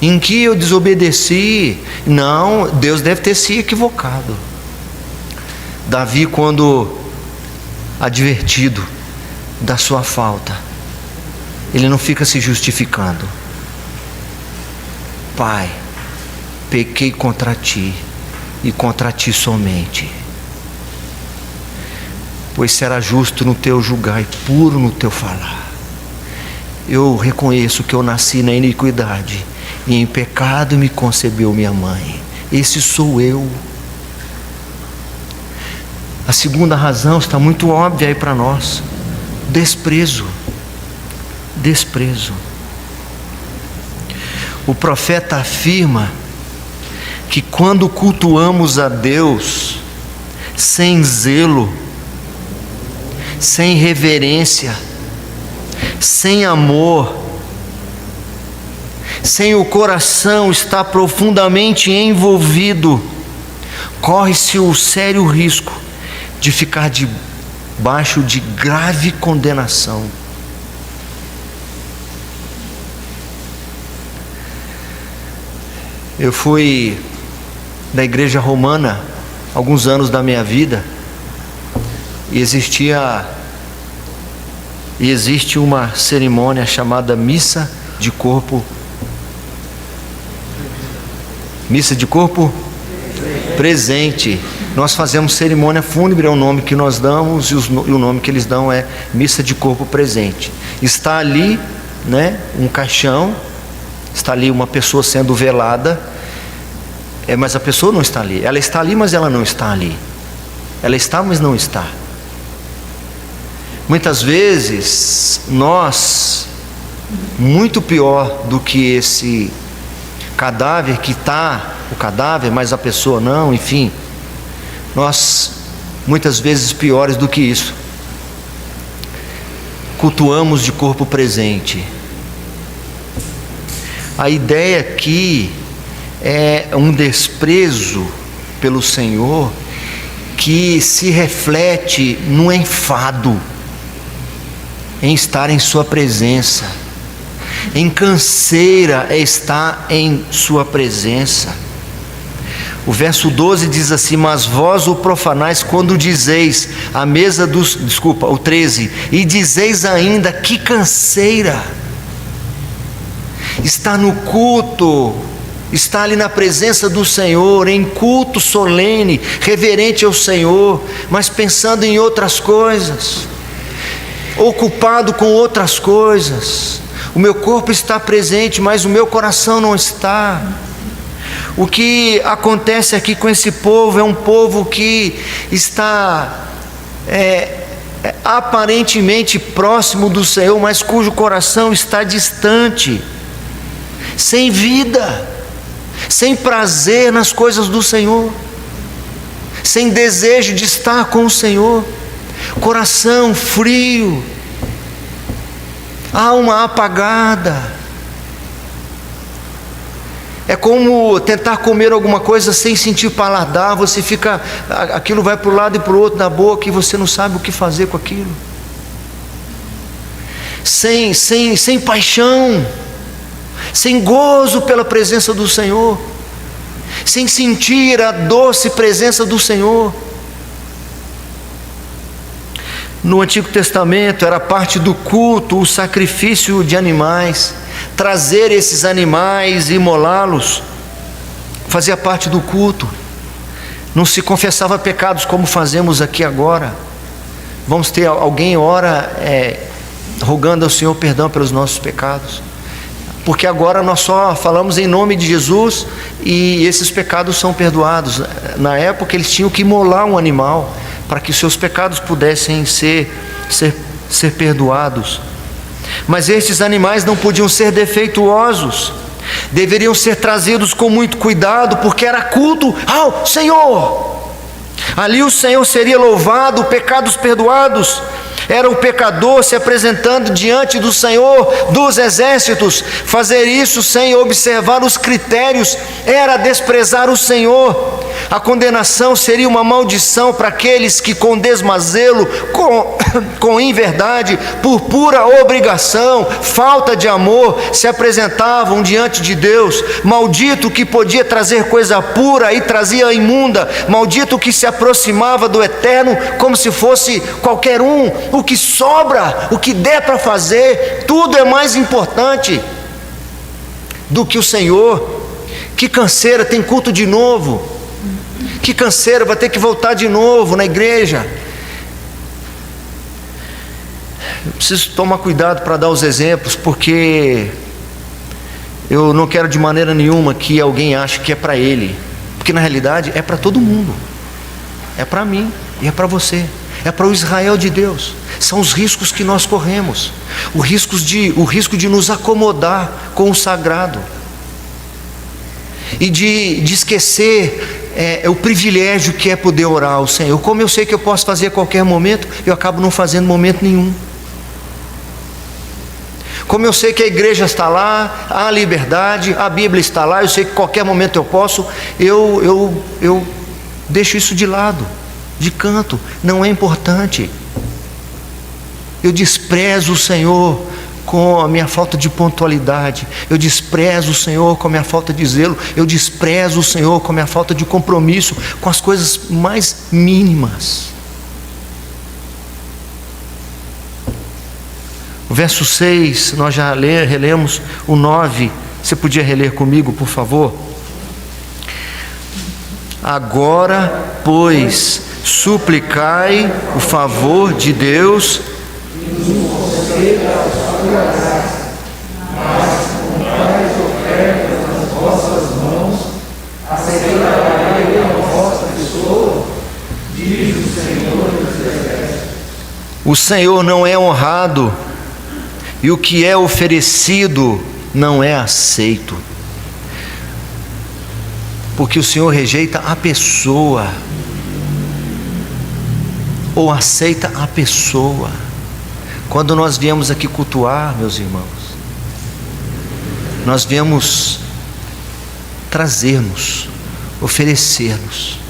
em que eu desobedeci? Não, Deus deve ter se equivocado. Davi, quando advertido da sua falta, ele não fica se justificando. Pai, pequei contra ti e contra ti somente, pois será justo no teu julgar e puro no teu falar. Eu reconheço que eu nasci na iniquidade e em pecado me concebeu minha mãe. Esse sou eu. A segunda razão está muito óbvia aí para nós: desprezo. O profeta afirma que quando cultuamos a Deus sem zelo, sem reverência, sem amor, sem o coração estar profundamente envolvido, corre-se o sério risco de ficar debaixo de grave condenação. Eu fui da igreja romana alguns anos da minha vida, e existia E existe uma cerimônia chamada missa de corpo presente. Nós fazemos cerimônia fúnebre, é o nome que nós damos, e o nome que eles dão é missa de corpo presente. Está ali, né, um caixão, está ali uma pessoa sendo velada, mas a pessoa não está ali. Ela está ali, mas ela não está ali. Ela está, mas não está. Muitas vezes nós, muito pior do que esse cadáver, que está o cadáver, mas a pessoa não, enfim, nós muitas vezes piores do que isso, cultuamos de corpo presente. A ideia aqui é um desprezo pelo Senhor que se reflete no enfado em estar em sua presença, em canseira é estar em sua presença. O verso 12 diz assim: mas vós o profanais quando dizeis a mesa dos... o 13, e dizeis ainda, que canseira. Está no culto, está ali na presença do Senhor, em culto solene, reverente ao Senhor, mas pensando em outras coisas, ocupado com outras coisas. O meu corpo está presente, mas o meu coração não está. O que acontece aqui com esse povo é um povo que está aparentemente próximo do Senhor, mas cujo coração está distante, sem vida, sem prazer nas coisas do Senhor, sem desejo de estar com o Senhor, coração frio, alma apagada. É como tentar comer alguma coisa sem sentir paladar. Você fica, aquilo vai para o lado e para o outro da boca, e você não sabe o que fazer com aquilo. Sem paixão, sem gozo pela presença do Senhor, sem sentir a doce presença do Senhor. No Antigo Testamento era parte do culto o sacrifício de animais. Trazer esses animais e imolá-los fazia parte do culto. Não se confessava pecados como fazemos aqui agora. Vamos ter alguém ora rogando ao Senhor perdão pelos nossos pecados, porque agora nós só falamos em nome de Jesus e esses pecados são perdoados. Na época eles tinham que imolar um animal para que os seus pecados pudessem ser perdoados. Mas estes animais não podiam ser defeituosos, deveriam ser trazidos com muito cuidado, porque era culto ao Senhor. Ali o Senhor seria louvado, pecados perdoados. Era o pecador se apresentando diante do Senhor dos exércitos. Fazer isso sem observar os critérios era desprezar o Senhor. A condenação seria uma maldição para aqueles que com desmazelo, com inverdade, por pura obrigação, falta de amor, se apresentavam diante de Deus. Maldito que podia trazer coisa pura e trazia imunda. Maldito que se aproximava do Eterno como se fosse qualquer um. O que sobra, o que der para fazer, tudo é mais importante do que o Senhor. Que canseira, tem culto de novo. Que canseira, vai ter que voltar de novo na igreja. Eu preciso tomar cuidado para dar os exemplos, porque eu não quero de maneira nenhuma que alguém ache que é para ele, porque na realidade é para todo mundo. É para mim e é para você. É para o Israel de Deus. São os riscos que nós corremos, o risco de nos acomodar com o sagrado e de esquecer o privilégio que é poder orar ao Senhor. Como eu sei que eu posso fazer a qualquer momento, eu acabo não fazendo em momento nenhum. Como eu sei que a igreja está lá, há liberdade, a Bíblia está lá, eu sei que a qualquer momento eu posso, eu deixo isso de lado, de canto. Não é importante. Eu desprezo o Senhor com a minha falta de pontualidade, eu desprezo o Senhor com a minha falta de zelo, eu desprezo o Senhor com a minha falta de compromisso com as coisas mais mínimas. O verso 6, nós já relemos. O 9, você podia reler comigo, por favor? Agora, pois, suplicai o favor de Deus, o Senhor não é honrado, e o que é oferecido não é aceito, porque o Senhor rejeita a pessoa, ou aceita a pessoa. Quando nós viemos aqui cultuar, meus irmãos, nós viemos trazer-nos, oferecer-nos.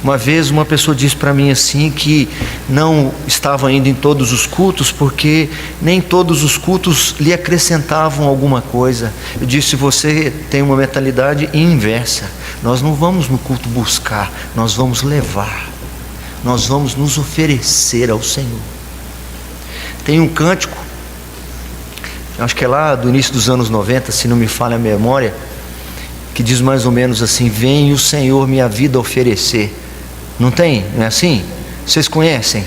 Uma vez uma pessoa disse para mim assim, que não estava indo em todos os cultos, porque nem todos os cultos lhe acrescentavam alguma coisa. Eu disse: você tem uma mentalidade inversa. Nós não vamos no culto buscar, nós vamos levar, nós vamos nos oferecer ao Senhor. Tem um cântico, acho que é lá do início dos anos 90, se não me falha a memória, que diz mais ou menos assim: vem o Senhor minha vida oferecer. Não tem? Não é assim? Vocês conhecem?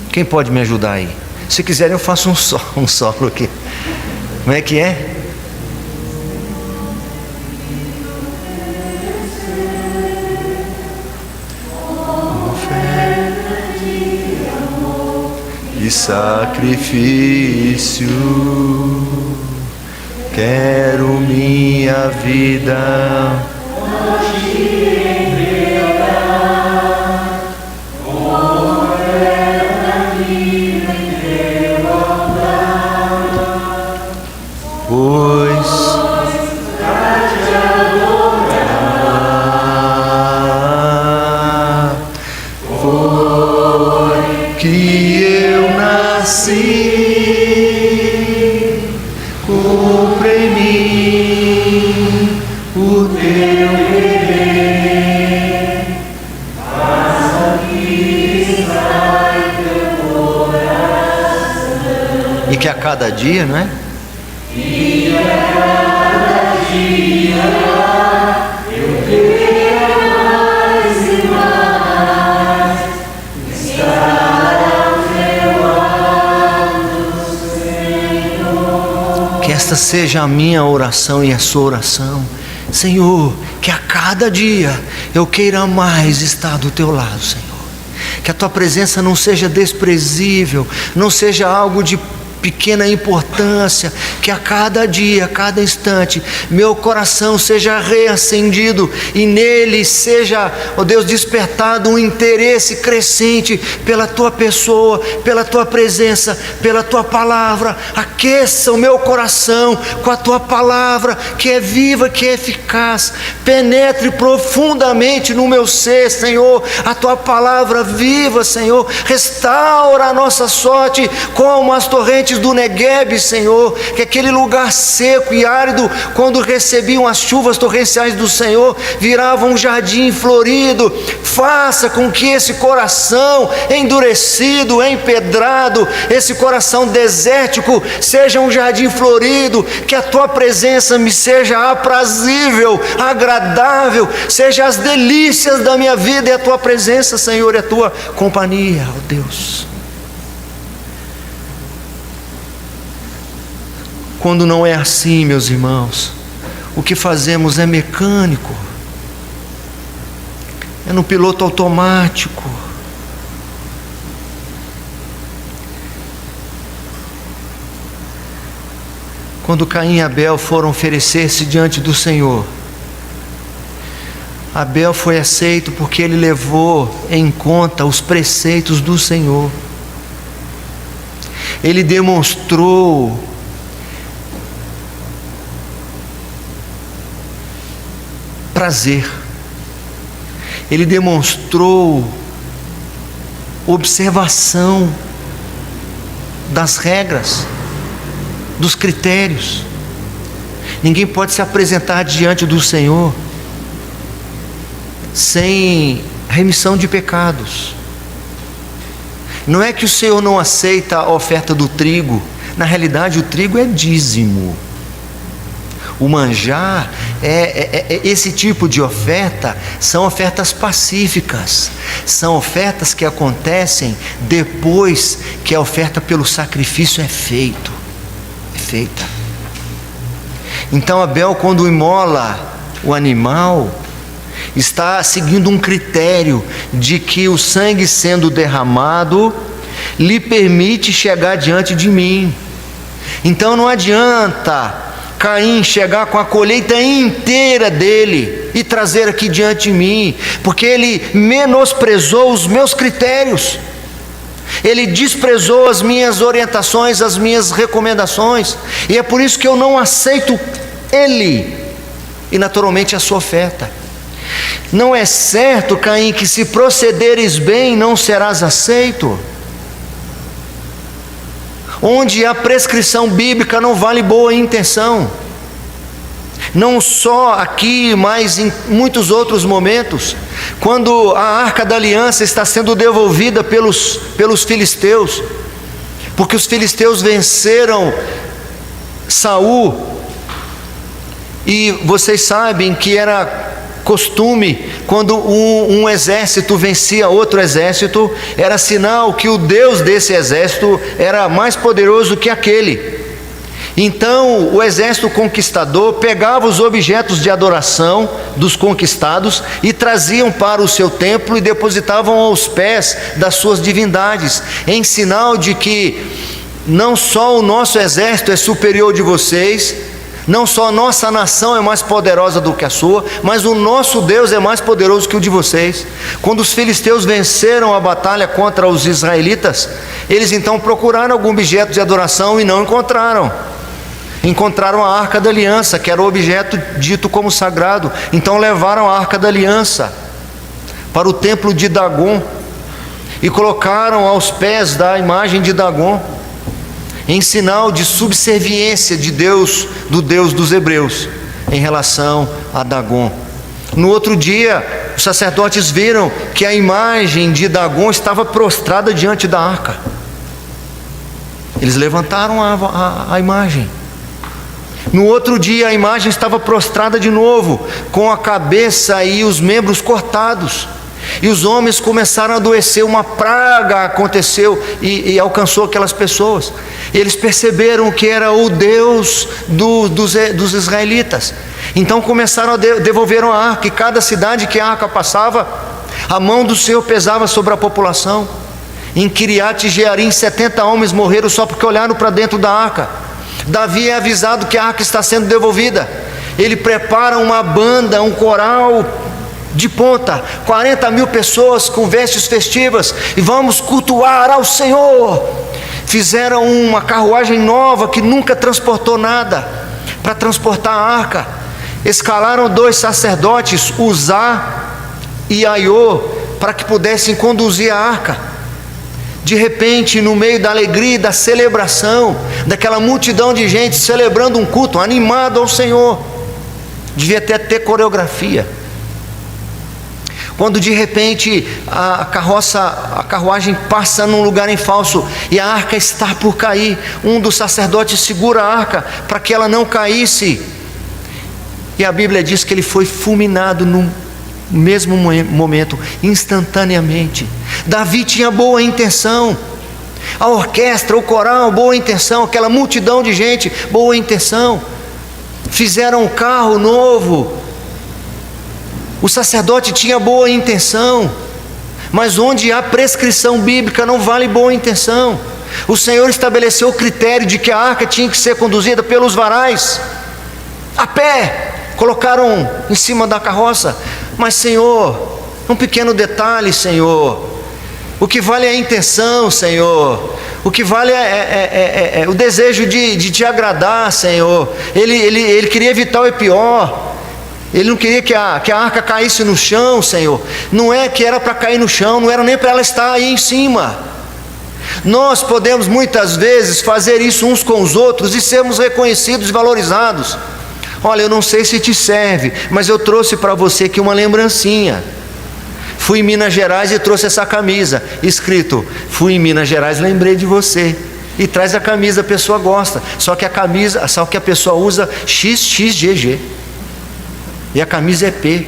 Quem pode me ajudar aí? Se quiserem eu faço um solo aqui. Como é que é? E sacrifício, quero minha vida cumpre em mim o teu querer, faça que sai teu coração. E que a cada dia, não é? E a cada dia eu queira mais e mais estar ao teu lado, Senhor. Que esta seja a minha oração e a sua oração. Senhor, que a cada dia eu queira mais estar do teu lado, Senhor. Que a tua presença não seja desprezível, não seja algo de pequena importância, que a cada dia, a cada instante, meu coração seja reacendido e nele seja, ó Deus, despertado um interesse crescente pela tua pessoa, pela tua presença, pela tua palavra. Aqueça o meu coração com a tua palavra, que é viva, que é eficaz. Penetre profundamente no meu ser, Senhor, a tua palavra viva, Senhor. Restaura a nossa sorte como as torrentes do Negueb, Senhor, que aquele lugar seco e árido, quando recebiam as chuvas torrenciais do Senhor, virava um jardim florido. Faça com que esse coração endurecido, empedrado, esse coração desértico, seja um jardim florido, que a tua presença me seja aprazível, agradável, seja as delícias da minha vida e a tua presença, Senhor, e a tua companhia, ó Deus. Quando não é assim, meus irmãos, o que fazemos é mecânico, é no piloto automático. Quando Caim e Abel foram oferecer-se diante do Senhor, Abel foi aceito porque ele levou em conta os preceitos do Senhor. Ele demonstrou prazer, ele demonstrou observação das regras, dos critérios. Ninguém pode se apresentar diante do Senhor sem remissão de pecados. Não é que o Senhor não aceita a oferta do trigo, Na realidade, o trigo é dízimo. O manjar esse tipo de oferta, são ofertas pacíficas, são ofertas que acontecem depois que a oferta pelo sacrifício é feita. Então Abel, quando imola o animal, está seguindo um critério de que o sangue sendo derramado lhe permite chegar diante de mim. Então não adianta Caim chegar com a colheita inteira dele e trazer aqui diante de mim, porque ele menosprezou os meus critérios, ele desprezou as minhas orientações, as minhas recomendações, e é por isso que eu não aceito ele e naturalmente a sua oferta. Não é certo, Caim, que se procederes bem não serás aceito. Onde a prescrição bíblica não vale boa intenção. Não só aqui, mas em muitos outros momentos, quando a arca da aliança está sendo devolvida pelos filisteus, porque os filisteus venceram Saul, e vocês sabem que era costume, quando um exército vencia outro exército, era sinal que o Deus desse exército era mais poderoso que aquele. Então o exército conquistador pegava os objetos de adoração dos conquistados e traziam para o seu templo e depositavam aos pés das suas divindades, em sinal de que não só o nosso exército é superior de vocês, não só a nossa nação é mais poderosa do que a sua, mas o nosso Deus é mais poderoso que o de vocês. Quando os filisteus venceram a batalha contra os israelitas, eles então procuraram algum objeto de adoração e não encontraram. Encontraram a arca da aliança, que era o objeto dito como sagrado. Então levaram a arca da aliança para o templo de Dagon e colocaram aos pés da imagem de Dagon, em sinal de subserviência de Deus, do Deus dos hebreus, em relação a Dagon. No outro dia, os sacerdotes viram que a imagem de Dagon estava prostrada diante da arca. Eles levantaram a imagem. No outro dia, a imagem estava prostrada de novo, com a cabeça e os membros cortados. E os homens começaram a adoecer, uma praga aconteceu e alcançou aquelas pessoas. Eles perceberam que era o Deus dos israelitas. Então começaram a devolver a arca, e cada cidade que a arca passava, a mão do Senhor pesava sobre a população. Em Kiriat Jearim, 70 homens morreram só porque olharam para dentro da arca. Davi é avisado que a arca está sendo devolvida. Ele prepara uma banda, um coral de ponta, 40 mil pessoas com vestes festivas, e vamos cultuar ao Senhor. Fizeram uma carruagem nova que nunca transportou nada, para transportar a arca. Escalaram 2 sacerdotes, Uzá e Aiô, para que pudessem conduzir a arca. De repente, no meio da alegria e da celebração, daquela multidão de gente celebrando um culto, animado ao Senhor, devia até ter coreografia. Quando de repente a carruagem passa num lugar em falso e a arca está por cair, um dos sacerdotes segura a arca para que ela não caísse, e a Bíblia diz que ele foi fulminado no mesmo momento, instantaneamente. Davi tinha boa intenção, a orquestra, o coral, boa intenção, aquela multidão de gente, boa intenção, fizeram um carro novo. O sacerdote tinha boa intenção, mas onde há prescrição bíblica não vale boa intenção. O Senhor estabeleceu o critério de que a arca tinha que ser conduzida pelos varais, a pé. Colocaram em cima da carroça. Mas Senhor, um pequeno detalhe, Senhor, o que vale é a intenção, Senhor. O que vale é o desejo de te agradar, Senhor. Ele queria evitar o pior. Ele não queria que a arca caísse no chão, Senhor. Não é que era para cair no chão, não era nem para ela estar aí em cima. Nós podemos muitas vezes fazer isso uns com os outros e sermos reconhecidos e valorizados. Olha, eu não sei se te serve, mas eu trouxe para você aqui uma lembrancinha. Fui em Minas Gerais e trouxe essa camisa, escrito: fui em Minas Gerais, lembrei de você. e traz a camisa, a pessoa gosta, só que a pessoa usa XXGG e a camisa é P.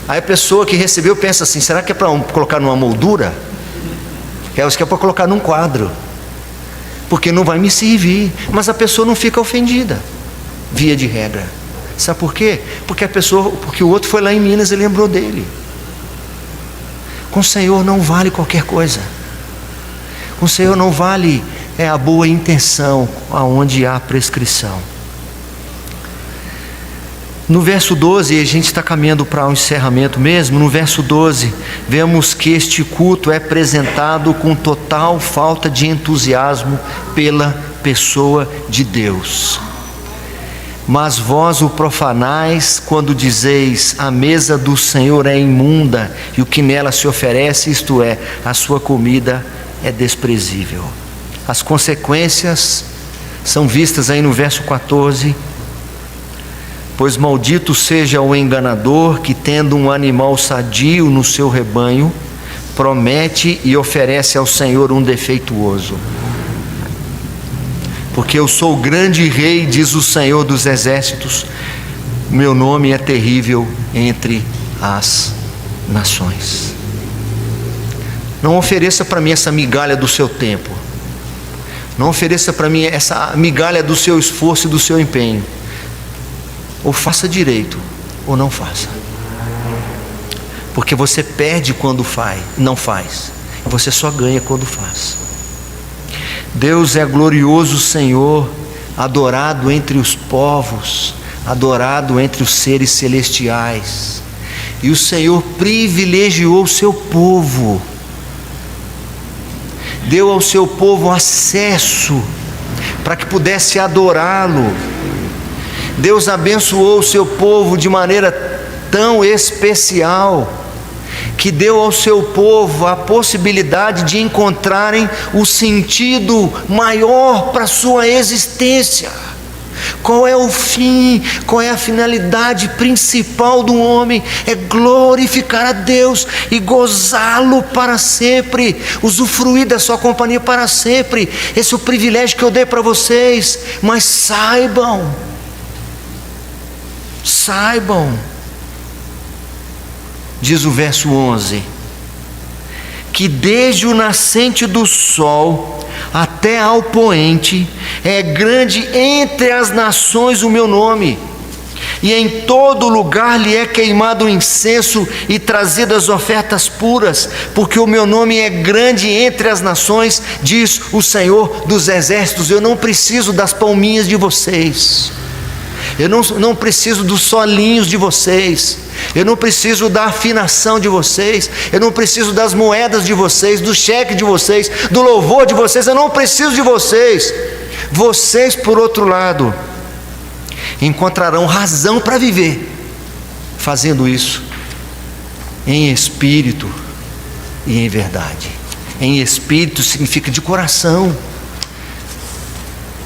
Aí a pessoa que recebeu pensa assim: será que é para colocar numa moldura? Que é para colocar num quadro, porque não vai me servir. Mas a pessoa não fica ofendida, via de regra. Sabe por quê? Porque o outro foi lá em Minas e lembrou dele. Com o Senhor não vale qualquer coisa. Com o Senhor não vale a boa intenção, aonde há prescrição. No verso 12, a gente está caminhando para um encerramento mesmo. No verso 12, vemos que este culto é apresentado com total falta de entusiasmo pela pessoa de Deus. Mas vós o profanais quando dizeis: a mesa do Senhor é imunda e o que nela se oferece, isto é, a sua comida é desprezível. As consequências são vistas aí no verso 14. Pois maldito seja o enganador que, tendo um animal sadio no seu rebanho, promete e oferece ao Senhor um defeituoso. Porque eu sou o grande rei, diz o Senhor dos exércitos, meu nome é terrível entre as nações. Não ofereça para mim essa migalha do seu tempo, não ofereça para mim essa migalha do seu esforço e do seu empenho. Ou faça direito, ou não faça, porque você perde quando não faz, e você só ganha quando faz. Deus é glorioso Senhor, adorado entre os povos, adorado entre os seres celestiais. E o Senhor privilegiou o seu povo, deu ao seu povo acesso para que pudesse adorá-lo. Deus abençoou o seu povo de maneira tão especial, que deu ao seu povo a possibilidade de encontrarem o sentido maior para a sua existência. Qual é o fim? Qual é a finalidade principal do homem? É glorificar a Deus e gozá-lo para sempre, usufruir da sua companhia para sempre. Esse é o privilégio que eu dei para vocês. Mas saibam, diz o verso 11, que desde o nascente do sol até ao poente é grande entre as nações o meu nome, e em todo lugar lhe é queimado o incenso e trazidas ofertas puras, porque o meu nome é grande entre as nações, diz o Senhor dos exércitos. Eu não preciso das palminhas de vocês, eu não preciso dos solinhos de vocês, eu não preciso da afinação de vocês, eu não preciso das moedas de vocês, do cheque de vocês, do louvor de vocês. Eu não preciso de vocês. Vocês, por outro lado, encontrarão razão para viver fazendo isso em espírito e em verdade. Em espírito significa de coração.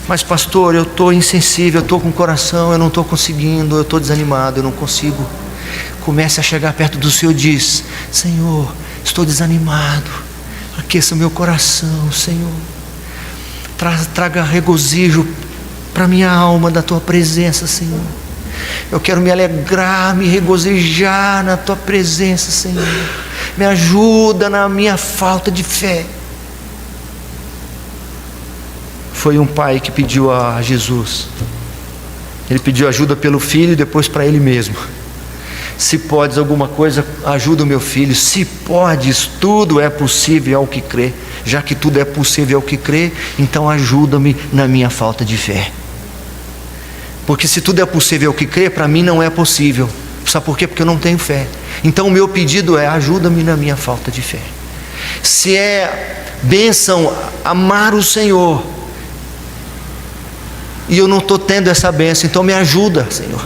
Mas pastor, eu estou insensível, eu estou com o coração, eu não estou conseguindo, eu estou desanimado, eu não consigo. Comece a chegar perto do Senhor e diz: Senhor, estou desanimado, aqueça o meu coração, Senhor. Traga regozijo para minha alma da tua presença, Senhor. Eu quero me alegrar, me regozijar na tua presença, Senhor. Me ajuda na minha falta de fé. Foi um pai que pediu a Jesus, ele pediu ajuda pelo filho e depois para ele mesmo. Se podes alguma coisa, ajuda o meu filho. Se podes, tudo é possível ao que crê. Já que tudo é possível ao que crê, então ajuda-me na minha falta de fé. Porque se tudo é possível ao que crê, para mim não é possível. Sabe por quê? Porque eu não tenho fé. Então o meu pedido é: ajuda-me na minha falta de fé. Se é bênção amar o Senhor, e eu não estou tendo essa bênção, então me ajuda, Senhor.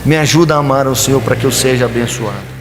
Me ajuda a amar o Senhor para que eu seja abençoado.